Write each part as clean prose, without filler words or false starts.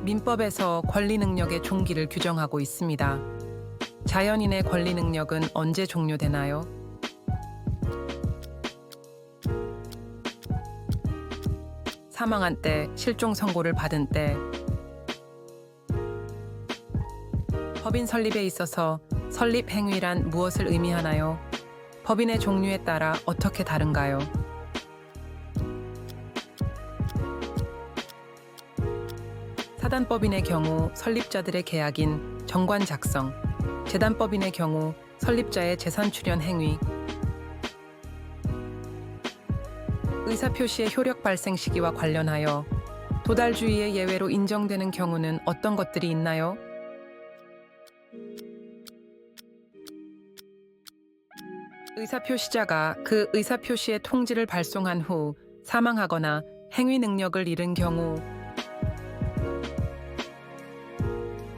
민법에서 권리 능력의 종기를 규정하고 있습니다. 자연인의 권리 능력은 언제 종료되나요? 사망한 때, 실종 선고를 받은 때. 법인 설립에 있어서 설립 행위란 무엇을 의미하나요? 법인의 종류에 따라 어떻게 다른가요? 사단법인의 경우 설립자들의 계약인 정관 작성, 재단법인의 경우 설립자의 재산 출연 행위, 의사표시의 효력 발생 시기와 관련하여 도달주의의 예외로 인정되는 경우는 어떤 것들이 있나요? 의사표시자가 그 의사표시의 통지를 발송한 후 사망하거나 행위 능력을 잃은 경우,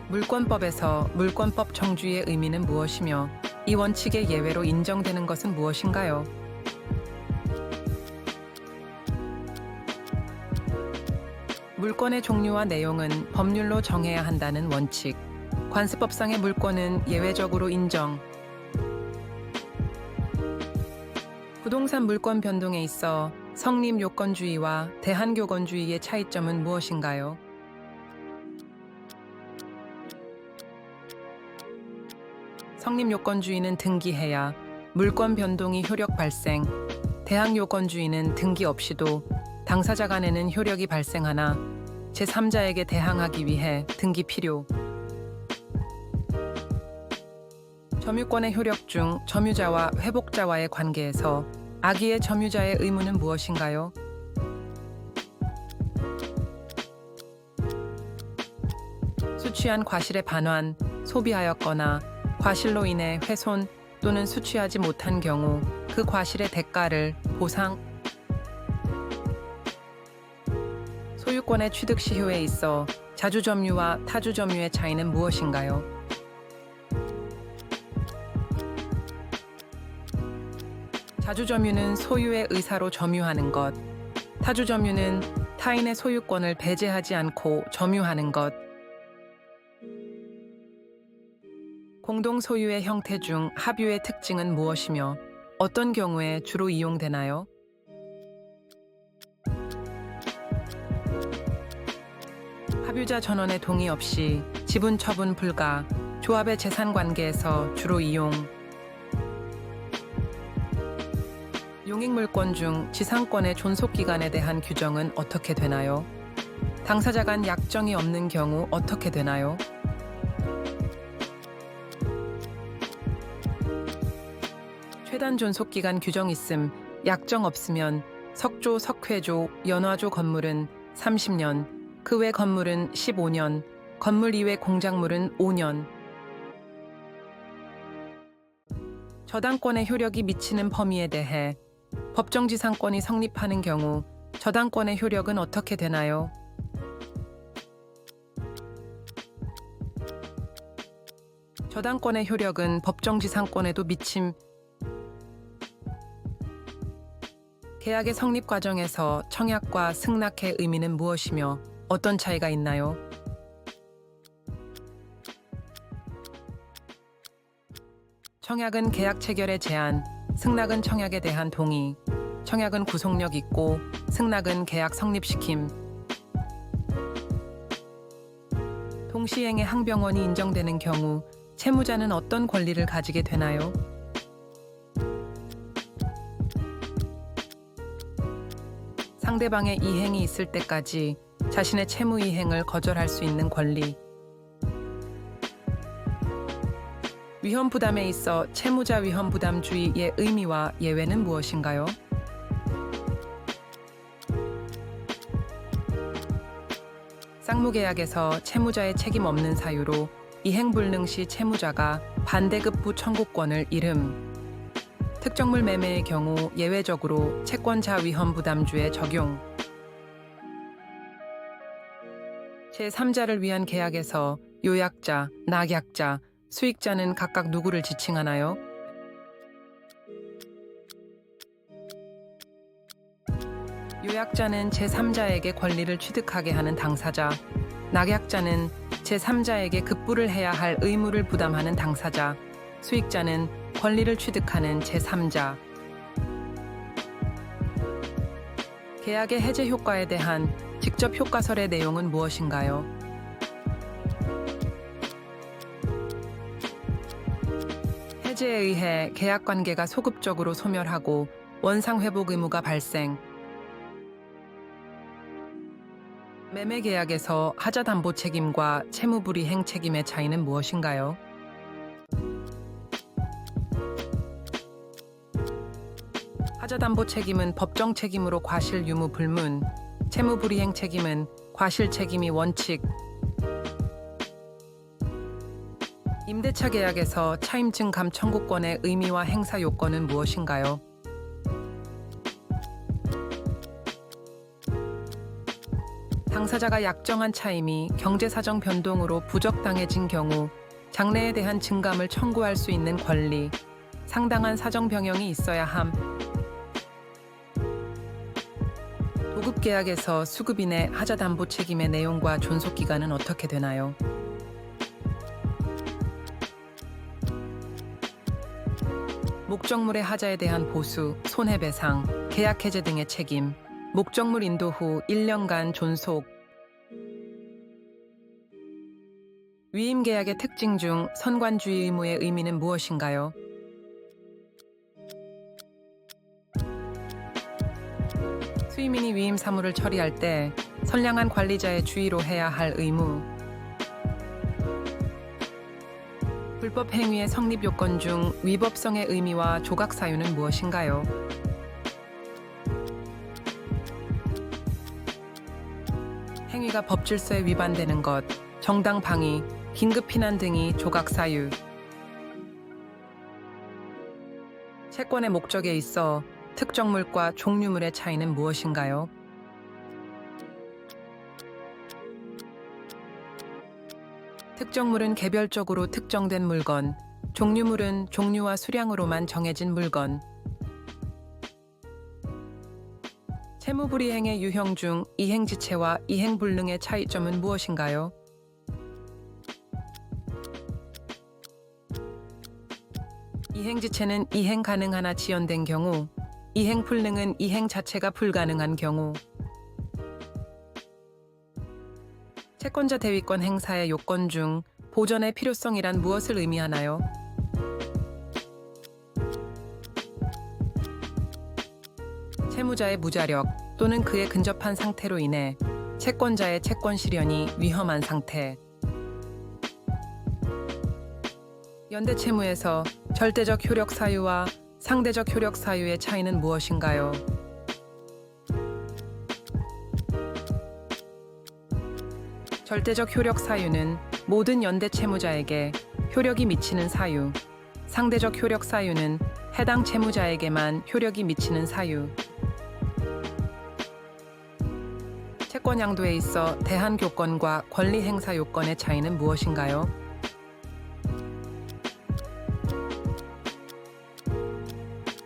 물권법에서 물권법 정주의 의미는 무엇이며 이 원칙의 예외로 인정되는 것은 무엇인가요? 물권의 종류와 내용은 법률로 정해야 한다는 원칙. 관습법상의 물권은 예외적으로 인정. 부동산 물권 변동에 있어 성립 요건주의와 대한교건주의의 차이점은 무엇인가요? 성립 요건주의는 등기해야 물권 변동이 효력 발생, 대항 요건주의는 등기 없이도 당사자 간에는 효력이 발생하나 제3자에게 대항하기 위해 등기 필요. 점유권의 효력 중 점유자와 회복자와의 관계에서 악의의 점유자의 의무는 무엇인가요? 수취한 과실의 반환, 소비하였거나 과실로 인해 훼손 또는 수취하지 못한 경우 그 과실의 대가를 보상. 소유권의 취득 시효에 있어 자주점유와 타주점유의 차이는 무엇인가요? 자주점유는 소유의 의사로 점유하는 것, 타주점유는 타인의 소유권을 배제하지 않고 점유하는 것. 공동소유의 형태 중 합유의 특징은 무엇이며 어떤 경우에 주로 이용되나요? 합유자 전원의 동의 없이 지분 처분 불가, 조합의 재산 관계에서 주로 이용. 용익물권 중 지상권의 존속기간에 대한 규정은 어떻게 되나요? 당사자 간 약정이 없는 경우 어떻게 되나요? 최단 존속기간 규정 있음, 약정 없으면 석조, 석회조, 연화조 건물은 30년, 그 외 건물은 15년, 건물 이외 공작물은 5년. 저당권의 효력이 미치는 범위에 대해 법정지상권이 성립하는 경우 저당권의 효력은 어떻게 되나요? 저당권의 효력은 법정지상권에도 미침. 계약의 성립 과정에서 청약과 승낙의 의미는 무엇이며 어떤 차이가 있나요? 청약은 계약 체결의 제한, 승낙은 청약에 대한 동의. 청약은 구속력 있고 승낙은 계약 성립시킴. 동시행의 항병원이 인정되는 경우 채무자는 어떤 권리를 가지게 되나요? 상대방의 이행이 있을 때까지 자신의 채무 이행을 거절할 수 있는 권리. 위험 부담에 있어 채무자 위험 부담주의의 의미와 예외는 무엇인가요? 쌍무계약에서 채무자의 책임 없는 사유로 이행 불능 시 채무자가 반대급부 청구권을 잃음. 특정물 매매의 경우 예외적으로 채권자 위험 부담주의 적용. 제3자를 위한 계약에서 요약자, 낙약자, 수익자는 각각 누구를 지칭하나요? 요약자는 제3자에게 권리를 취득하게 하는 당사자, 낙약자는 제3자에게 급부를 해야 할 의무를 부담하는 당사자, 수익자는 권리를 취득하는 제3자. 계약의 해제 효과에 대한 직접 효과설의 내용은 무엇인가요? 해제에 의해 계약 관계가 소급적으로 소멸하고 원상 회복 의무가 발생. 매매 계약에서 하자 담보 책임과 채무 불이행 책임의 차이는 무엇인가요? 하자 담보 책임은 법정 책임으로 과실 유무 불문, 채무 불이행 책임은 과실 책임이 원칙. 임대차 계약에서 차임증 감 청구권의 의미와 행사 요건은 무엇인가요? 당사자가 약정한 차임이 경제사정 변동으로 부적당해진 경우 장래에 대한 증감을 청구할 수 있는 권리, 상당한 사정 병영이 있어야 함. 도급 계약에서 수급인의 하자 담보 책임의 내용과 존속 기간은 어떻게 되나요? 목적물의 하자에 대한 보수, 손해배상, 계약 해제 등의 책임, 목적물 인도 후 1년간 존속. 위임 계약의 특징 중 선관주의 의무의 의미는 무엇인가요? 수임인이 위임 사무를 처리할 때 선량한 관리자의 주의로 해야 할 의무. 불법 행위의 성립 요건 중 위법성의 의미와 조각 사유는 무엇인가요? 행위가 법질서에 위반되는 것, 정당 방위, 긴급 피난 등이 조각 사유. 채권의 목적에 있어 특정물과 종류물의 차이는 무엇인가요? 특정물은 개별적으로 특정된 물건, 종류물은 종류와 수량으로만 정해진 물건. 채무불이행의 유형 중 이행지체와 이행불능의 차이점은 무엇인가요? 이행지체는 이행 가능하나 지연된 경우, 이행불능은 이행 자체가 불가능한 경우. 채권자 대위권 행사의 요건 중 보전의 필요성이란 무엇을 의미하나요? 채무자의 무자력 또는 그에 근접한 상태로 인해 채권자의 채권 실현이 위험한 상태. 연대채무에서 절대적 효력 사유와 상대적 효력 사유의 차이는 무엇인가요? 절대적 효력 사유는 모든 연대 채무자에게 효력이 미치는 사유, 상대적 효력 사유는 해당 채무자에게만 효력이 미치는 사유. 채권 양도에 있어 대한 교권과 권리 행사 요건의 차이는 무엇인가요?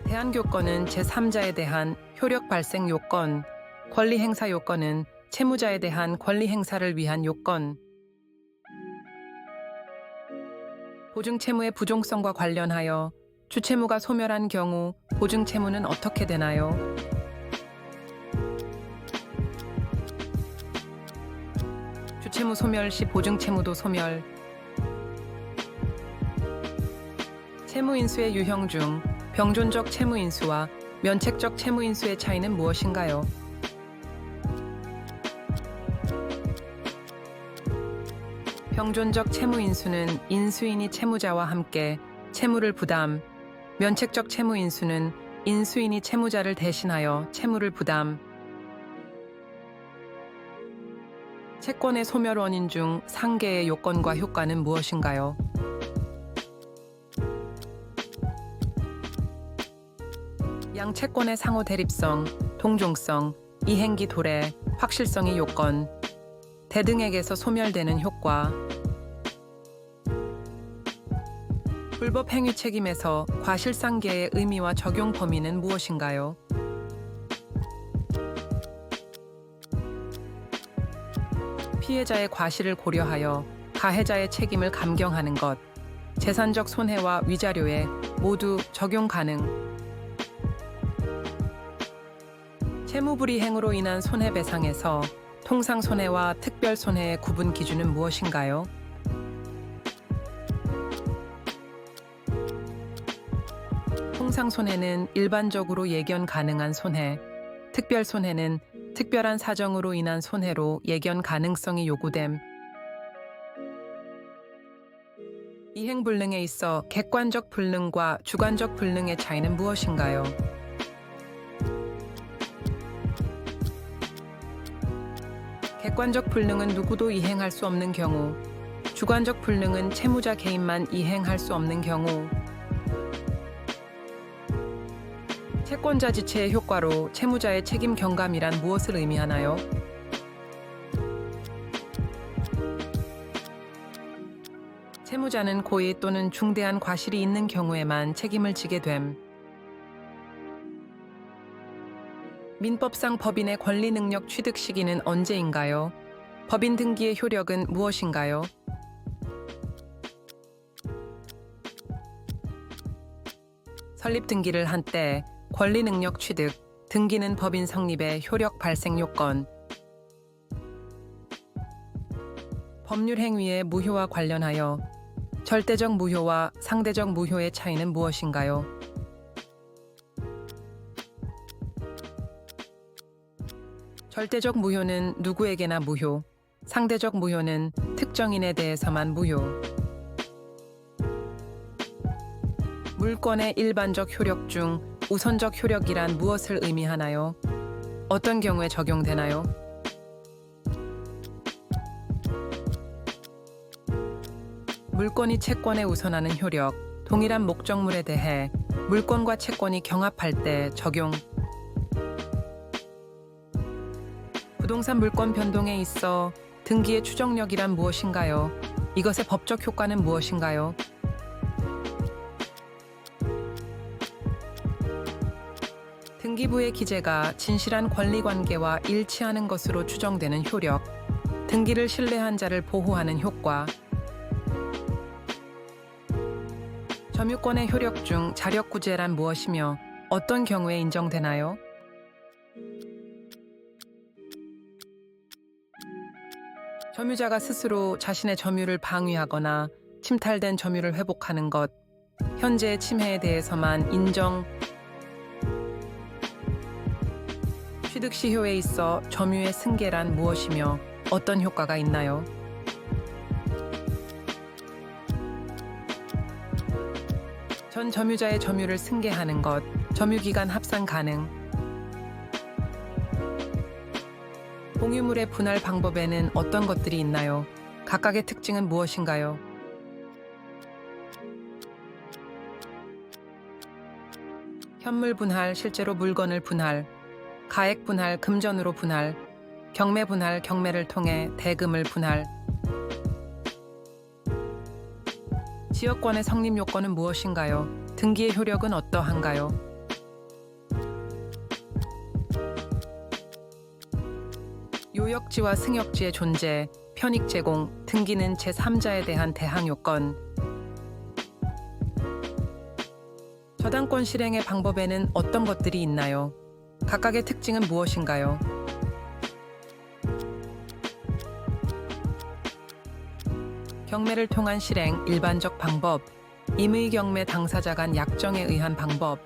대한 교권은 제3자에 대한 효력 발생 요건, 권리 행사 요건은 채무자에 대한 권리 행사를 위한 요건. 보증채무의 부종성과 관련하여 주채무가 소멸한 경우 보증채무는 어떻게 되나요? 주채무 소멸 시 보증채무도 소멸. 채무인수의 유형 중 병존적 채무인수와 면책적 채무인수의 차이는 무엇인가요? 병존적 채무인수는 인수인이 채무자와 함께 채무를 부담, 면책적 채무인수는 인수인이 채무자를 대신하여 채무를 부담. 채권의 소멸 원인 중 상계의 요건과 효과는 무엇인가요? 양 채권의 상호 대립성, 동종성, 이행기 도래, 확실성의 요건, 대등액에서 소멸되는 효과. 불법 행위 책임에서 과실상계의 의미와 적용 범위는 무엇인가요? 피해자의 과실을 고려하여 가해자의 책임을 감경하는 것, 재산적 손해와 위자료에 모두 적용 가능. 채무불이행으로 인한 손해배상에서 통상손해와 특별손해의 구분 기준은 무엇인가요? 통상손해는 일반적으로 예견 가능한 손해, 특별손해는 특별한 사정으로 인한 손해로 예견 가능성이 요구됨. 이행불능에 있어 객관적 불능과 주관적 불능의 차이는 무엇인가요? 객관적 불능은 누구도 이행할 수 없는 경우, 주관적 불능은 채무자 개인만 이행할 수 없는 경우, 채권자 지체의 효과로 채무자의 책임 경감이란 무엇을 의미하나요? 채무자는 고의 또는 중대한 과실이 있는 경우에만 책임을 지게 됨. 민법상 법인의 권리 능력 취득 시기는 언제인가요? 법인 등기의 효력은 무엇인가요? 설립 등기를 한 때 권리 능력 취득, 등기는 법인 성립의 효력 발생 요건. 법률 행위의 무효와 관련하여 절대적 무효와 상대적 무효의 차이는 무엇인가요? 절대적 무효는 누구에게나 무효, 상대적 무효는 특정인에 대해서만 무효. 물권의 일반적 효력 중 우선적 효력이란 무엇을 의미하나요? 어떤 경우에 적용되나요? 물권이 채권에 우선하는 효력, 동일한 목적물에 대해 물권과 채권이 경합할 때 적용. 부동산 물권 변동에 있어 등기의 추정력이란 무엇인가요? 이것의 법적 효과는 무엇인가요? 등기부의 기재가 진실한 권리관계와 일치하는 것으로 추정되는 효력, 등기를 신뢰한 자를 보호하는 효과. 점유권의 효력 중 자력구제란 무엇이며 어떤 경우에 인정되나요? 점유자가 스스로 자신의 점유를 방위하거나 침탈된 점유를 회복하는 것, 현재의 침해에 대해서만 인정. 취득시효에 있어 점유의 승계란 무엇이며 어떤 효과가 있나요? 전 점유자의 점유를 승계하는 것, 점유기간 합산 가능. 공유물의 분할 방법에는 어떤 것들이 있나요? 각각의 특징은 무엇인가요? 현물 분할, 실제로 물건을 분할, 가액 분할, 금전으로 분할, 경매 분할, 경매를 통해 대금을 분할. 지역권의 성립 요건은 무엇인가요? 등기의 효력은 어떠한가요? 요역지와 승역지의 존재, 편익 제공, 등기는 제3자에 대한 대항 요건. 저당권 실행의 방법에는 어떤 것들이 있나요? 각각의 특징은 무엇인가요? 경매를 통한 실행, 일반적 방법, 임의 경매 당사자 간 약정에 의한 방법.